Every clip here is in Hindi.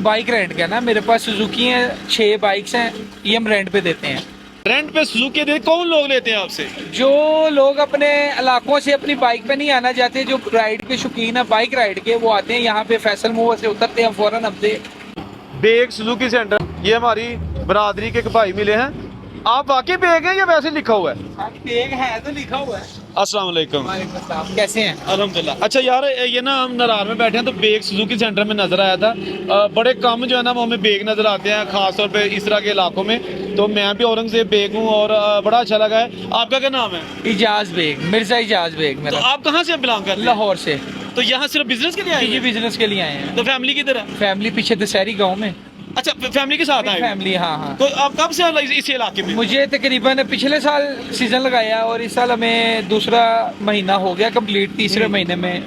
बाइक रेंट का ना, मेरे पास सुजुकी है, 6 बाइक्स हैं, ये हम रेंट पे देते हैं। रेंट पे सुजुकी दे कौन लोग लेते हैं आपसे? जो लोग अपने इलाकों से अपनी बाइक पे नहीं आना चाहते, जो राइड के शौकीन है बाइक राइड के, वो आते हैं यहाँ पे, फैसल मूवर से उतरते हैं फौरन हमसे। बेग सुजुकी सेंटर, ये हमारी बरादरी के एक भाई मिले हैं। आप वाकई बेग हैं या वैसे लिखा हुआ है? बेग है तो लिखा हुआ है। अस्सलाम वालेकुम। कैसे हैं? अल्हम्दुलिल्लाह। अच्छा यार, ये ना हम नरार में बैठे हैं तो बेग सुजुकी सेंटर में नज़र आया था। बड़े कम जो है ना वो हमें बेग नज़र आते हैं, ख़ास तौर पे इस तरह के इलाकों में। तो मैं भी औरंगजेब बेग हूँ और बड़ा अच्छा लगा है। आपका क्या नाम है? इजाज बेग, मिर्जा इजाज बेग तो मेरा। आप कहाँ से बिलोंग करते हैं? लाहौर से। तो यहाँ सिर्फ बिजनेस के लिए आए ये हैं? बिजनेस के लिए आए हैं। तो फैमिली किधर है? फैमिली पीछे दशहरी गांव में। अच्छा, फैमिली के साथ आए हैं? फैमिली, हाँ हाँ। तो आप कब से इस इलाके में? मुझे तकरीबन पिछले साल सीजन लगाया और इस साल हमें दूसरा महीना हो गया कंप्लीट, तीसरे महीने में।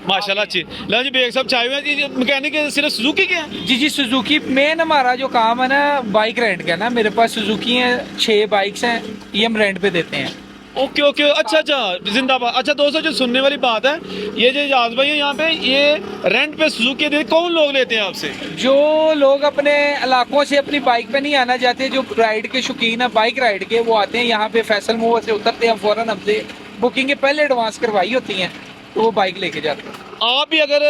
माशाल्लाह अच्छी। लो जी, बेग साहब चाय हुए जी, मैकेनिक सिर्फ सुजुकी के हैं? जी जी, सुजुकी मेन हमारा जो काम है ना बाइक रेंट का ना, मेरे पास सुजुकी है, 6 बाइक्स हैं, ये हम रेंट पे देते हैं। ओके ओके, अच्छा अच्छा, जिंदाबाद। अच्छा दोस्तों, जो सुनने वाली बात है, ये जो इजाज भाई है यहाँ पे, ये रेंट पे सुजुकी दे कौन लोग लेते हैं आपसे? जो लोग अपने इलाकों से अपनी बाइक पे नहीं आना चाहते, जो राइड के शौकीन है बाइक राइड के, वो आते हैं यहाँ पे, फैसल मूवर से उतरते हैं फौरन हमसे। बुकिंग के पहले एडवांस करवाई होती हैं तो वो बाइक लेके जाते हैं। आप भी अगर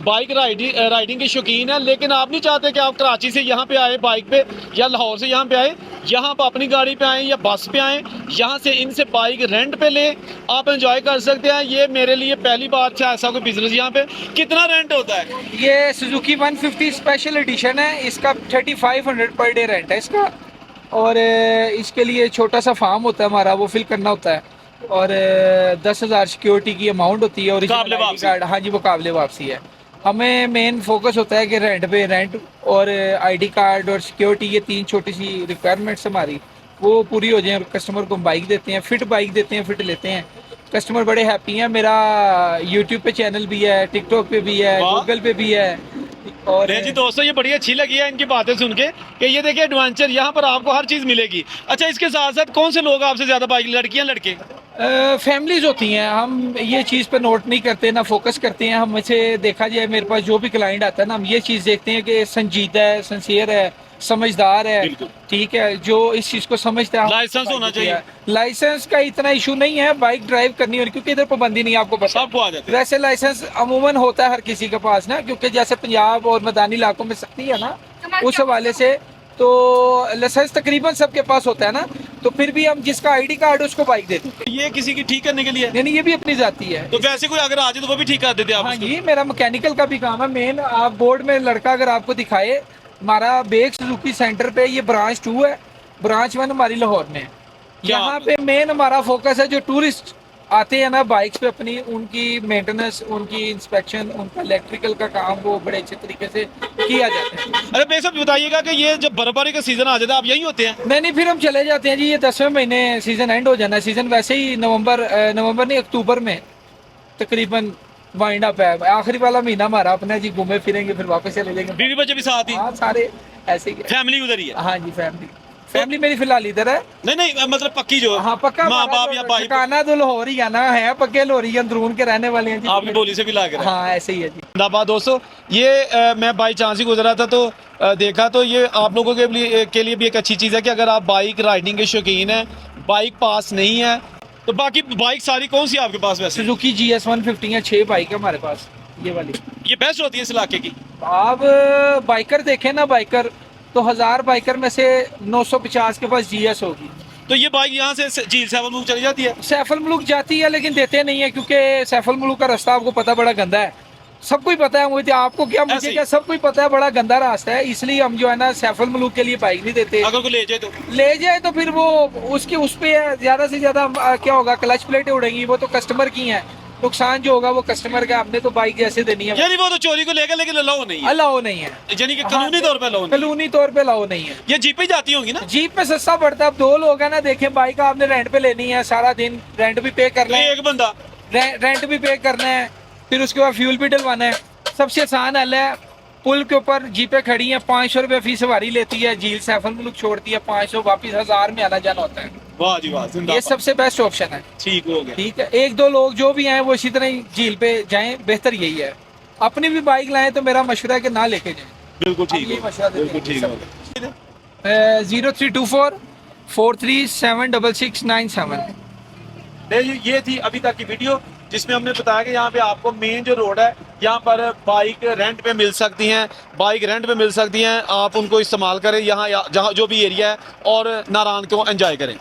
बाइक राइडिंग के शौकीन हैं, लेकिन आप नहीं चाहते कि आप कराची से यहाँ पे आए बाइक पे, या लाहौर से यहाँ पे आए, यहाँ पर अपनी गाड़ी पे आए या बस पे आए, यहाँ से इनसे बाइक रेंट पे ले, आप एंजॉय कर सकते हैं। ये मेरे लिए पहली बार था ऐसा कोई बिजनेस। यहाँ पे कितना रेंट होता है? ये सुजुकी 150 स्पेशल एडिशन है, इसका 3500 पर डे रेंट है इसका। और इसके लिए छोटा सा फार्म होता है हमारा, वो फिल करना होता है। और 10,000 सिक्योरिटी की अमाउंट होती है। और मुकाबले वापसी? कार्ड, हाँ जी, मुकाबले वापसी है। हमें मेन फोकस होता है कि रेंट पे, रेंट और आईडी कार्ड और सिक्योरिटी, ये 3 छोटी सी रिक्वायरमेंट्स हमारी वो पूरी हो जाए। कस्टमर को हम बाइक देते हैं, फिट बाइक देते हैं, फिट लेते हैं। कस्टमर बड़े हैप्पी हैं। मेरा यूट्यूब पे चैनल भी है, टिकटॉक पे भी है, गूगल पे भी है। और जी दोस्तों, ये बड़ी अच्छी लगी है इनकी बातें सुन के कि ये देखिए एडवेंचर, यहाँ पर आपको हर चीज़ मिलेगी। अच्छा, इसके साथ साथ कौन से लोग आपसे ज़्यादा बाइक, लड़कियाँ लड़के? फैमिलीज होती हैं। हम ये चीज़ पे नोट नहीं करते, ना फोकस करते हैं। हम इसे देखा जाए, मेरे पास जो भी क्लाइंट आता है ना, हम ये चीज़ देखते हैं कि संजीदा है, सिंसियर है, समझदार है, ठीक है, जो इस चीज़ को समझता है। लाइसेंस होना चाहिए। लाइसेंस का इतना इशू नहीं है, बाइक ड्राइव करनी होगी, क्योंकि इधर पाबंदी नहीं है, आपको पता सबको आ जाता है। वैसे लाइसेंस अमूमन होता है हर किसी के पास ना, क्योंकि जैसे पंजाब और मैदानी इलाकों में सख्ती है ना, उस हवाले से तो लाइसेंस तकरीबन सबके पास होता है ना। तो फिर भी हम जिसका आईडी कार्ड है उसको बाइक देते हैं। ये किसी की ठीक करने के लिए? नहीं, ये भी अपनी जाती है। तो वैसे कोई अगर आ जाए तो वो भी ठीक कर देते हैं आप? हाँ उसको? जी, मेरा मैकेनिकल का भी काम है मेन। आप बोर्ड में लड़का अगर आपको दिखाए, हमारा बेग सुजुकी सेंटर पे ये ब्रांच 2 है, ब्रांच 1 हमारी लाहौर में है। यहाँ पे मेन हमारा फोकस है, जो टूरिस्ट आते हैं ना बाइक्स पे अपनी, उनकी मेंटेनेंस, उनकी इंस्पेक्शन, उनका इलेक्ट्रिकल का काम वो बड़े अच्छे तरीके से किया जाता है। अरे भाई साहब, बताइएगा कि ये जब बर्फबारी का सीजन आ जाता है आप यही होते हैं? नहीं, फिर हम चले जाते हैं जी। ये 10वें महीने सीजन एंड हो जाना। सीजन वैसे ही नवंबर नहीं, अक्टूबर में तकरीबन वाइंड अप है। आखिरी वाला महीना हमारा अपना जी, घूमे फिरेंगे फिर वापस चले जाएंगे। बीवी बच्चे भी साथ ही? हाँ, सारे ऐसे ही। फैमिली उधर ही है? हाँ जी, फैमिली मेरी फिलहाल इधर है। नहीं मतलब पक्की जो? हाँ, पक्का माँ बाप या भाई? ठिकाना तो लाहौर ही है ना, है पक्के लाहौरी, अंदरून के रहने वाले हैं जी। आपकी बोली से भी लाग रहा है? हाँ, ऐसे ही है जी। जिंदाबाद दोस्तों, ये मैं बाई चांस ही गुजरा था तो देखा, तो ये आप लोगों के लिए भी एक अच्छी चीज़ है कि अगर आप बाइक राइडिंग के शौकीन हैं, बाइक पास नहीं है, तो बाकी बाइक सारी कौन सी आपके पास वैसे? सुजुकी GS 150 है, 6 बाइक है हमारे पास, ये वाली। ये बेस्ट होती है इस इलाके की? आप बाइकर देखें ना, बाइकर तो 1000 बाइकर में से 950 के पास GS होगी। तो ये बाइक यहाँ से झील सैफल मुल्क चली जाती है? सैफल मुल्क जाती है, लेकिन देते नहीं है, क्योंकि सैफल मुल्क का रास्ता आपको पता बड़ा गंदा है। सबको ही पता है, मुझे आपको क्या, मुझे क्या, सबको ही पता है बड़ा गंदा रास्ता है। इसलिए हम जो है ना सैफल मुल्क के लिए बाइक नहीं देते। अगर कोई ले जाए तो फिर वो उसके उस पे ज्यादा से ज्यादा क्या होगा, क्लच प्लेटें उड़ेंगी, वो तो कस्टमर की हैं। नुकसान जो होगा वो कस्टमर का। हमने तो बाइक जैसे देनी है। यानी वो तो चोरी को लेकर, लेकिन अलाउ नहीं है? अलाउ नहीं है, यानी कि कानूनी तौर पे अलाउ नहीं? कानूनी तौर पे अलाउ नहीं है। ये जीप पे जाती होंगी ना? जीप में सस्ता पड़ता है। अब 2 लोग हैं ना, देखें, बाइक आपने रेंट पे लेनी है, सारा दिन रेंट भी पे करना है, एक बंदा रेंट भी पे करना है, फिर उसके बाद फ्यूल भी डलवाना है। सबसे आसान हल है, पुल के ऊपर जीपें खड़ी हैं, 500 रुपये फी सवारी लेती है, झील सैफल मुल्क छोड़ती है 500, वापिस 1000 में आना जाना होता है। वाह जी वाह, ये सबसे बेस्ट ऑप्शन है। ठीक हो गया। ठीक है, 1-2 लोग जो भी आए वो इसी तरह ही झील पे जाएं, बेहतर यही है। अपनी भी बाइक लाएं तो मेरा मशवरा है कि ना लेके जाएं। बिल्कुल हम ठीक ये हो, मशवरा देते बिल्कुल हैं ठीक हो। 0324 437697। ये थी अभी तक की वीडियो जिसमें हमने बताया कि यहाँ पे आपको मेन जो रोड है यहाँ पर बाइक रेंट पे मिल सकती हैं, बाइक रेंट पे मिल सकती हैं, आप उनको इस्तेमाल करें यहाँ जहाँ जो भी एरिया है और नारायण को एंजॉय करें।